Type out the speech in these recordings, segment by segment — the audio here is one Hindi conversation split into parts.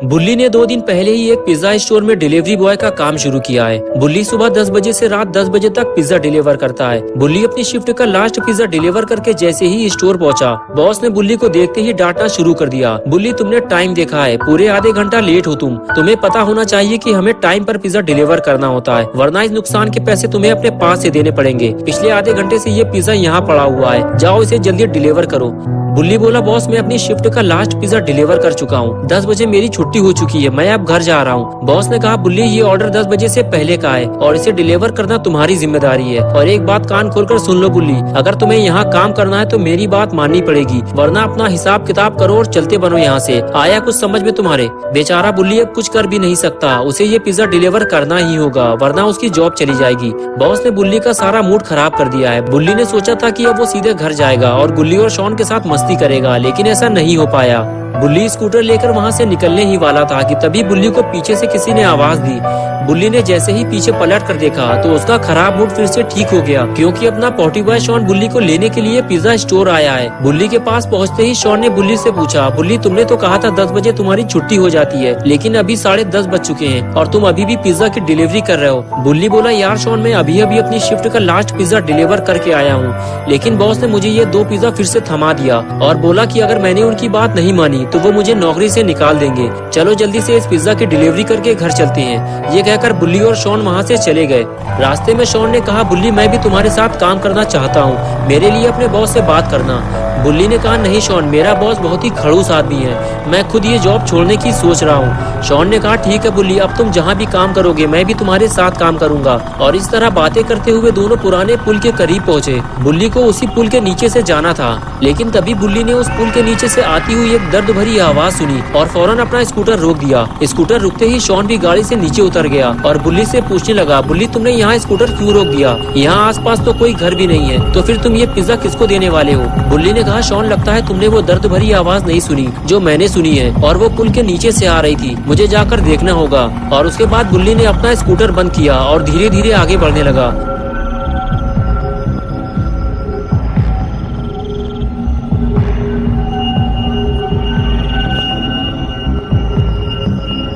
बुल्ली ने 2 दिन पहले ही एक पिज्जा स्टोर में डिलीवरी बॉय का काम शुरू किया है। बुल्ली सुबह 10 बजे से रात 10 बजे तक पिज्जा डिलीवर करता है। बुल्ली अपनी शिफ्ट का लास्ट पिज्जा डिलीवर करके जैसे ही स्टोर पहुंचा, बॉस ने बुल्ली को देखते ही डांटना शुरू कर दिया। बुल्ली, तुमने टाइम देखा है, पूरे आधे घंटा लेट हो तुम्हें पता होना चाहिए कि हमें टाइम पर पिज्जा डिलीवर करना होता है, वरना इस नुकसान के पैसे तुम्हें अपने पास से देने पड़ेंगे। पिछले आधे घंटे से ये पिज्जा यहाँ पड़ा हुआ है, जाओ इसे जल्दी डिलीवर करो। बुल्ली बोला, बॉस मैं अपनी शिफ्ट का लास्ट पिज्जा डिलीवर कर चुका हूँ, 10 बजे मेरी छुट्टी हो चुकी है, मैं अब घर जा रहा हूँ। बॉस ने कहा, बुल्ली ये ऑर्डर 10 बजे से पहले का है और इसे डिलीवर करना तुम्हारी जिम्मेदारी है। और एक बात कान खोलकर सुन लो बुल्ली, अगर तुम्हें यहाँ काम करना है तो मेरी बात माननी पड़ेगी, वरना अपना हिसाब किताब करो और चलते बनो यहाँ से। आया कुछ समझ में तुम्हारे? बेचारा बुल्ली अब कुछ कर भी नहीं सकता, उसे ये पिज्जा डिलीवर करना ही होगा, वरना उसकी जॉब चली जाएगी। बॉस ने बुल्ली का सारा मूड खराब कर दिया है। बुल्ली ने सोचा था कि अब वो सीधे घर जाएगा और गुल्ली और शॉन के साथ मस्ती करेगा, लेकिन ऐसा नहीं हो पाया। बुल्ली स्कूटर लेकर वहाँ से निकलने ही वाला था कि तभी बुल्ली को पीछे से किसी ने आवाज दी। बुल्ली ने जैसे ही पीछे पलट कर देखा तो उसका खराब मूड फिर से ठीक हो गया, क्योंकि अपना पॉटी बॉय शॉन बुल्ली को लेने के लिए पिज्जा स्टोर आया है। बुल्ली के पास पहुँचते ही शॉन ने बुल्ली से पूछा, बुल्ली तुमने तो कहा था 10 बजे तुम्हारी छुट्टी हो जाती है, लेकिन अभी 10:30 बज चुके हैं और तुम अभी भी पिज्जा की डिलीवरी कर रहे हो। बुल्ली बोला, यार शॉन मैं अभी अपनी शिफ्ट का लास्ट पिज्जा डिलीवर करके आया हूँ, लेकिन बॉस ने मुझे ये 2 पिज्जा फिर से थमा दिया और बोला कि अगर मैंने उनकी बात नहीं मानी तो वो मुझे नौकरी से निकाल देंगे। चलो जल्दी से इस पिज्जा की डिलीवरी करके घर चलते हैं। ये कहकर बुल्ली और शॉन वहाँ से चले गए। रास्ते में शॉन ने कहा, बुल्ली मैं भी तुम्हारे साथ काम करना चाहता हूँ, मेरे लिए अपने बॉस से बात करना। बुल्ली ने कहा, नहीं शॉन, मेरा बॉस बहुत ही खड़ूस आदमी है, मैं खुद ये जॉब छोड़ने की सोच रहा हूँ। शॉन ने कहा, ठीक है बुल्ली, अब तुम जहाँ भी काम करोगे मैं भी तुम्हारे साथ काम करूंगा। और इस तरह बातें करते हुए दोनों पुराने पुल के करीब पहुँचे। बुल्ली को उसी पुल के नीचे से जाना था, लेकिन तभी बुल्ली ने उस पुल के नीचे से आती हुई एक दर्द भरी आवाज सुनी और फौरन अपना स्कूटर रोक दिया। स्कूटर रुकते ही शॉन भी गाड़ी से नीचे उतर गया और बुल्ली से पूछने लगा, बुल्ली तुमने यहाँ स्कूटर क्यों रोक दिया? यहाँ आसपास तो कोई घर भी नहीं है, तो फिर तुम ये पिज्जा किसको देने वाले हो? बुल्ली ने कहा, शॉन लगता है तुमने वो दर्द भरी आवाज नहीं सुनी जो मैंने सुनी है, और वो पुल के नीचे से आ रही थी, मुझे जाकर देखना होगा। और उसके बाद बुल्ली ने अपना स्कूटर बंद किया और धीरे धीरे आगे बढ़ने लगा।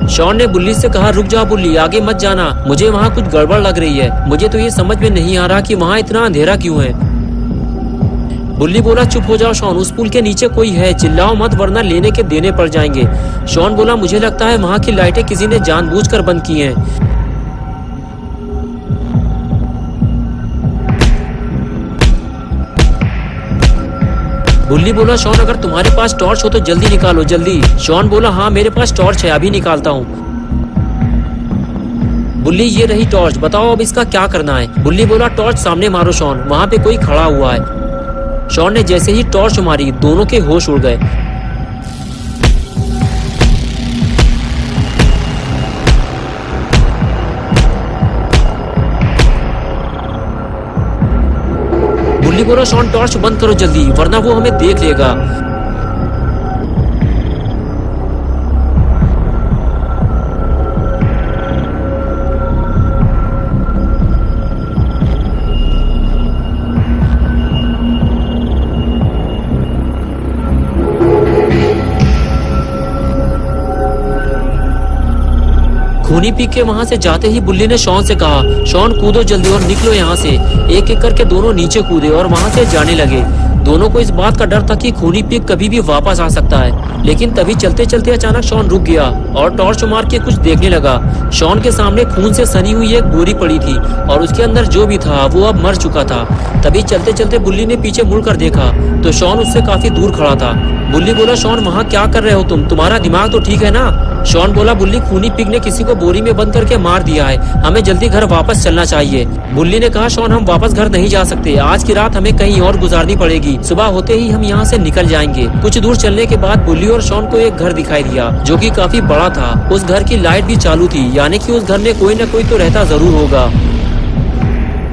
शॉन ने बुल्ली से कहा, रुक जा बुल्ली, आगे मत जाना, मुझे वहाँ कुछ गड़बड़ लग रही है, मुझे तो ये समझ में नहीं आ रहा कि वहाँ इतना अंधेरा क्यों है। बुल्ली बोला, चुप हो जाओ शॉन, उस पुल के नीचे कोई है, चिल्लाओ मत वरना लेने के देने पड़ जाएंगे। शॉन बोला, मुझे लगता है वहाँ की लाइटें किसी ने जानबूझकर बंद की हैं। बुल्ली बोला, शॉन अगर तुम्हारे पास टॉर्च हो तो जल्दी निकालो, जल्दी। शॉन बोला, हाँ मेरे पास टॉर्च है, अभी निकालता हूँ। बुल्ली, ये रही टॉर्च, बताओ अब इसका क्या करना है? बुल्ली बोला, टॉर्च सामने मारो शॉन, वहाँ पे कोई खड़ा हुआ है। शॉन ने जैसे ही टॉर्च मारी दोनों के होश उड़ गए। बुल्ली बोला, शॉन टॉर्च बंद करो जल्दी, वरना वो हमें देख लेगा। खूनी पी के वहाँ से जाते ही बुल्ली ने शॉन से कहा, शॉन कूदो जल्दी और निकलो यहाँ से। एक एक करके दोनों नीचे कूदे और वहाँ से जाने लगे। दोनों को इस बात का डर था कि खूनी पिग कभी भी वापस आ सकता है, लेकिन तभी चलते चलते अचानक शॉन रुक गया और टॉर्च मार के कुछ देखने लगा। शॉन के सामने खून से सनी हुई एक बोरी पड़ी थी और उसके अंदर जो भी था वो अब मर चुका था। तभी चलते चलते बुल्ली ने पीछे मुड़कर देखा तो शॉन उससे काफी दूर खड़ा था। बुल्ली बोला, शॉन वहाँ क्या कर रहे हो तुम्हारा दिमाग तो ठीक है ना? शॉन बोला, बुल्ली खूनी पिग ने किसी को बोरी में बंद करके मार दिया है, हमें जल्दी घर वापस चलना चाहिए। बुल्ली ने कहा, शॉन हम वापस घर नहीं जा सकते, आज की रात हमें कहीं और गुजारनी पड़ेगी, सुबह होते ही हम यहाँ से निकल जाएंगे। कुछ दूर चलने के बाद बुल्ली और शॉन को एक घर दिखाई दिया जो कि काफी बड़ा था। उस घर की लाइट भी चालू थी, यानी कि उस घर में कोई न कोई तो रहता जरूर होगा।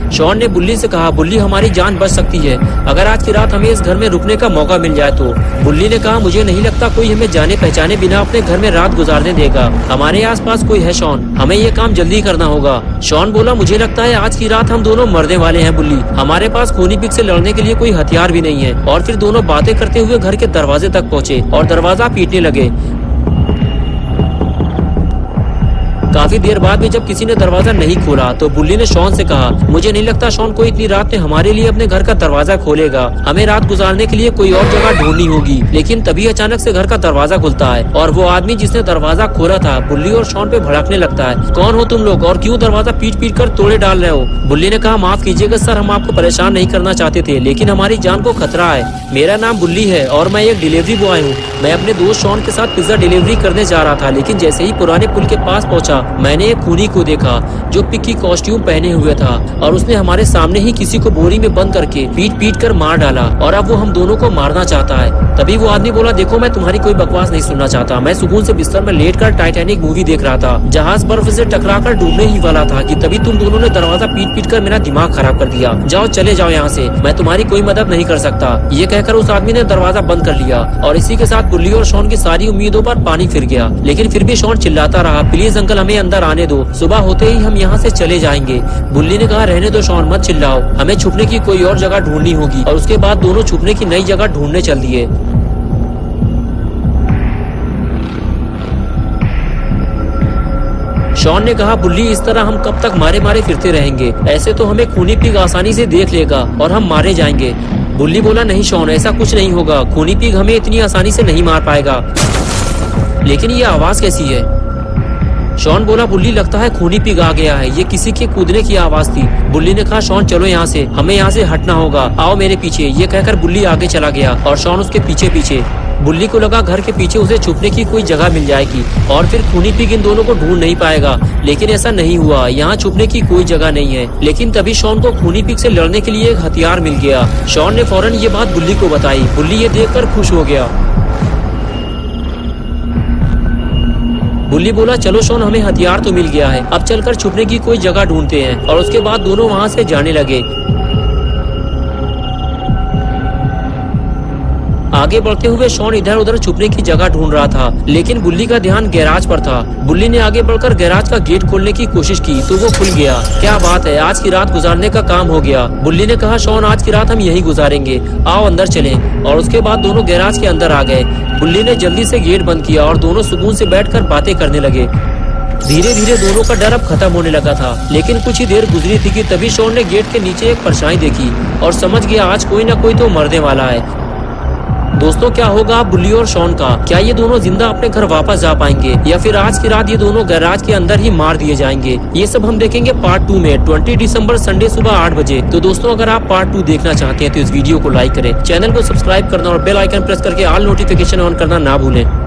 शॉन ने बुल्ली से कहा, बुल्ली हमारी जान बच सकती है अगर आज की रात हमें इस घर में रुकने का मौका मिल जाए तो। बुल्ली ने कहा, मुझे नहीं लगता कोई हमें जाने पहचाने बिना अपने घर में रात गुजारने देगा, हमारे आसपास कोई है शॉन, हमें ये काम जल्दी करना होगा। शॉन बोला, मुझे लगता है आज की रात हम दोनों मरने वाले हैं बुल्ली, हमारे पास खूनी पिग से लड़ने के लिए कोई हथियार भी नहीं है। और फिर दोनों बातें करते हुए घर के दरवाजे तक पहुँचे और दरवाजा पीटने लगे। काफी देर बाद भी जब किसी ने दरवाजा नहीं खोला तो बुल्ली ने शॉन से कहा, मुझे नहीं लगता शॉन कोई इतनी रात में हमारे लिए अपने घर का दरवाजा खोलेगा। हमें रात गुजारने के लिए कोई और जगह ढूंढनी होगी। लेकिन तभी अचानक से घर का दरवाजा खुलता है और वो आदमी जिसने दरवाजा खोला था बुल्ली और शॉन पे भड़कने लगता है। कौन हो तुम लोग और क्यों दरवाजा पीट कर तोड़े डाल रहे हो? बुल्ली ने कहा, माफ कीजिएगा सर, हम आपको परेशान नहीं करना चाहते थे, लेकिन हमारी जान को खतरा है। मेरा नाम बुल्ली है और मैं एक डिलीवरी बॉय हूँ। मैं अपने दोस्त शॉन के साथ पिज्जा डिलीवरी करने जा रहा था, लेकिन जैसे ही पुराने पुल के पास पहुंचा मैंने एक खूनी को देखा जो पिग की कॉस्ट्यूम पहने हुए था और उसने हमारे सामने ही किसी को बोरी में बंद करके पीट कर मार डाला और अब वो हम दोनों को मारना चाहता है। तभी वो आदमी बोला, देखो मैं तुम्हारी कोई बकवास नहीं सुनना चाहता। मैं सुकून से बिस्तर में लेटकर टाइटैनिक मूवी देख रहा था। जहाज बर्फ से टकराकर डूबने ही वाला था कि तभी तुम दोनों ने दरवाजा पीट कर मेरा दिमाग खराब कर दिया। जाओ चले जाओ यहाँ से, मैं तुम्हारी कोई मदद नहीं कर सकता। ये कहकर उस आदमी ने दरवाजा बंद कर लिया और इसी के साथ बुल्ली और शॉन की सारी उम्मीदों पर पानी फिर गया। लेकिन फिर भी शॉन चिल्लाता रहा, प्लीज अंकल हमें अंदर आने दो, सुबह होते ही हम यहाँ से चले जाएंगे। बुल्ली ने कहा, रहने दो शॉन, मत चिल्लाओ, हमें छुपने की कोई और जगह ढूंढनी होगी। और उसके बाद दोनों छुपने की नई जगह ढूंढने चल दिए। शॉन ने कहा, बुल्ली इस तरह हम कब तक मारे मारे फिरते रहेंगे? ऐसे तो हमें खूनी पिग आसानी से देख लेगा और हम मारे जाएंगे। बुल्ली बोला, नहीं शॉन, ऐसा कुछ नहीं होगा, खूनी पिग हमें इतनी आसानी से नहीं मार पाएगा। लेकिन ये आवाज कैसी है? शॉन बोला, बुल्ली लगता है खूनी पिग आ गया है, ये किसी के कूदने की आवाज थी। बुल्ली ने कहा, शॉन चलो यहाँ से, हमें यहाँ से हटना होगा, आओ मेरे पीछे। ये कहकर बुल्ली आगे चला गया और शॉन उसके पीछे पीछे। बुल्ली को लगा घर के पीछे उसे छुपने की कोई जगह मिल जाएगी और फिर खूनी पिग इन दोनों को ढूंढ नहीं पाएगा। लेकिन ऐसा नहीं हुआ, यहाँ छुपने की कोई जगह नहीं है। लेकिन तभी शॉन को खूनी पिग से लड़ने के लिए एक हथियार मिल गया। शॉन ने फौरन ये बात बुल्ली को बताई। बुल्ली ये देखकर खुश हो गया। बुल्ली बोला, चलो शॉन, हमें हथियार तो मिल गया है, अब चलकर छुपने की कोई जगह ढूंढते हैं। और उसके बाद दोनों वहाँ से जाने लगे। आगे बढ़ते हुए शॉन इधर उधर छुपने की जगह ढूंढ रहा था, लेकिन बुल्ली का ध्यान गैराज पर था। बुल्ली ने आगे बढ़कर गैराज का गेट खोलने की कोशिश की तो वो खुल गया। क्या बात है, आज की रात गुजारने का काम हो गया। बुल्ली ने कहा, शॉन आज की रात हम यहीं गुजारेंगे, आओ अंदर चलें। और उसके बाद दोनों गैराज के अंदर आ गए। बुल्ली ने जल्दी से गेट बंद किया और दोनों सुकून से बैठकर बातें करने लगे। धीरे धीरे दोनों का डर अब खत्म होने लगा था। लेकिन कुछ ही देर गुजरी थी कि तभी शॉन ने गेट के नीचे एक परछाई देखी और समझ गया आज कोई ना कोई तो मरने वाला है। दोस्तों, क्या होगा बुल्ली और शॉन का? क्या ये दोनों जिंदा अपने घर वापस जा पाएंगे या फिर आज की रात ये दोनों गैराज के अंदर ही मार दिए जाएंगे? ये सब हम देखेंगे पार्ट 2 में 20 दिसंबर संडे सुबह 8 बजे। तो दोस्तों, अगर आप पार्ट 2 देखना चाहते हैं तो इस वीडियो को लाइक करें, चैनल को सब्सक्राइब करना और बेल आइकन प्रेस करके ऑल नोटिफिकेशन ऑन करना ना भूलें।